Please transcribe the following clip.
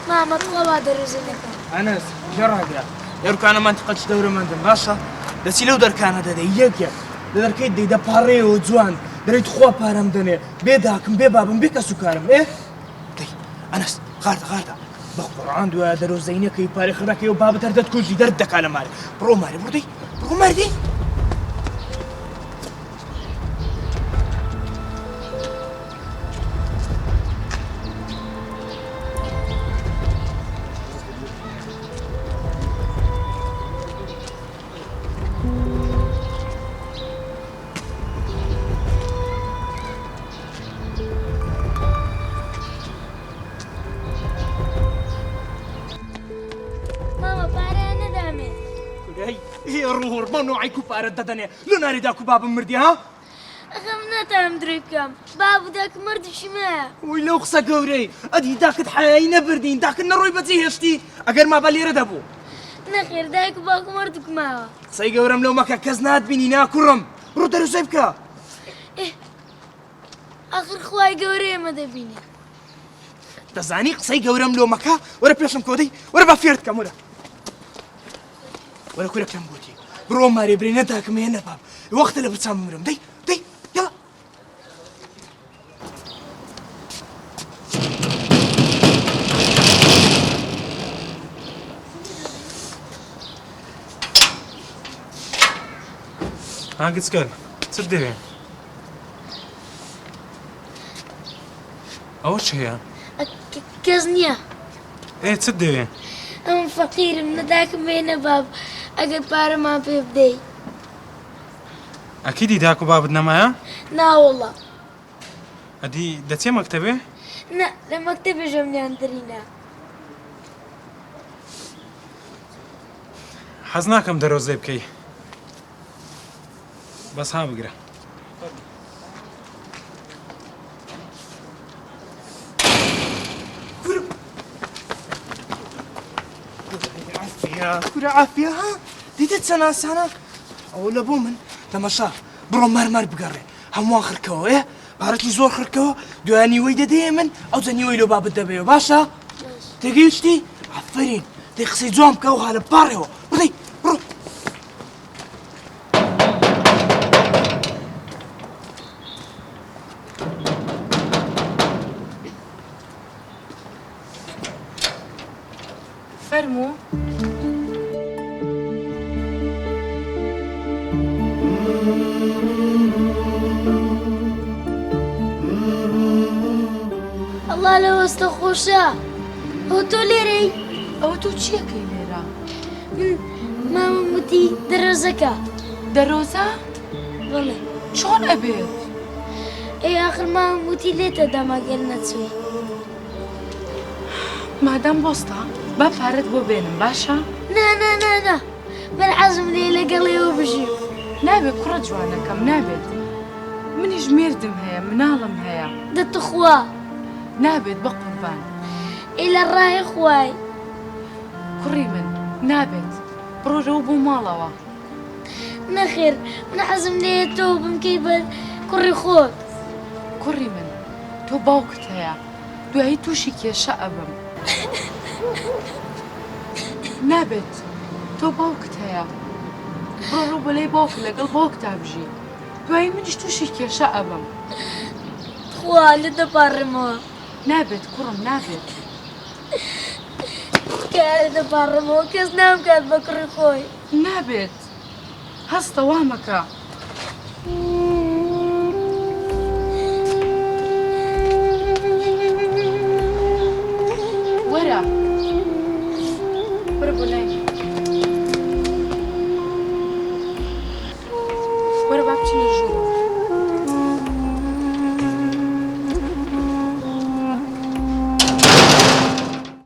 ماما تخوا دەرێزێنەکە ئەنەس گەڕاگرا دەرکانە منتیقەش دەورە مندم باشە دەچی لەو دەرکانە دەدەی یەکێک لە دەرکەیت دەیدە پاڕێەوە جوان دەرێت خوا پارەم دەنێ بێ داکم بێ بابم بێ کەس و کارم ئێ دەی ئەنەس غاردە بە قورعان دوایە دەرۆزەینەکەی پارێ خراکەی و بابت هەر دەتکوژی دەرد دەکا لە مارە بڕۆ مارێ بڕۆ ماردی ڕوهڕ نوعی کوپارەت دەدەنێ لە ناریدا کو بابم مردی ها؟ ئەخەم ناتانم درێ بکەم بابوو داک مردیشمەیە وی لەو قسە گەورەی ئەدی داکت حەیایی نەبردین داکت نەڕۆی بەجێ هێشتی ئەگەر ما بە لێرە دەبوو نەخێر دایک و باوکم مردوکماوە قسەی گەورەم لەو مەکە کەس ناتبینی ناکوڕم ڕوو دەروسەی بکە ئاخر خوای گەورەی ئێمە دەبینێ دەزانی قسەی گەورەم لۆ مەکە وەرە پێشم کۆدەی وەرە بە فێرت کەم وەرە کورە پێم گوتی بڕۆ مارێ برێ نەداکەم هێ نەباب وەختە لە بچام مرم دەی یاڵا هاگچکەن چت دەوێ ئەوە چ هەیە کەس نییە چت دەوێ ئەم فەقیرم نەداکەم هێنە باب ئەگەر پارەمان پێ بدەی ئەکیدی داک و بابت نەمایە ناوەڵڵا ئەدی دەچێ مەکتەبێ نە لە مەکتەبێ ژەمنیاندرینە حەز ناکەم دەرۆزەی بکەی بەس ها بگرە کورە عافیە ها دیدت چەند ئاسانە ئەوە لە بۆ من تەماشا بڕۆ مارمار بگەڕێ هەمووان خرکەوە ێ پارەتی زۆر خرکەوە دوایانیوەی دەدەیە من ئەو جەنیوەی لۆ بابت دەبێەوە باشە تێگەیشتی ئافرین دەی قسەی جوان بکە و هالە پاڕێەوە بڕی بڕۆ فەرموو ئەڵڵا لە وەستە خۆشە ئەو تۆ لێرەی ئەوە تۆ چیەکەی لێرە من مامەم وتی دەرۆزەکە دەرۆزە بڵێ چۆن ئەبێت ئەی ئاخر مامەم وتی لێتە داماگەر نەچوێ مادام بۆستە با پارەت بۆ بێنم باشە نا من حەزم لێ لەگەڵێەوە بژیم نابێت کوڕە جوانەکەم نابێت منیش مێردم هەیە مناڵم هەیە دەتخوا نابێت بە قوربان ئەی لە ڕای خوای کوڕی من نابێت بڕۆرەوە بۆ ماڵەوە نەخێر من حەزم لێیە تۆ بمکەی بە کوڕی خۆت کوڕی من تۆ باوکت هەیە دوایی تووشی کێشە ئەبم نابێت تۆ باوکت هەیە بڕۆ بەلای باوک لەگەڵ باوکتا بژی دوایی منیش تووشی کێشە ئەبم خوا لە دەپاڕمەوە نابێت کوڕم نابێت کارە دەپاڕمەوە کەس نامکات بە کوڕی خۆی نابێت هەستە وامەکە وەرە وەرە بۆ لای وەرە با بچینە ژوورەوە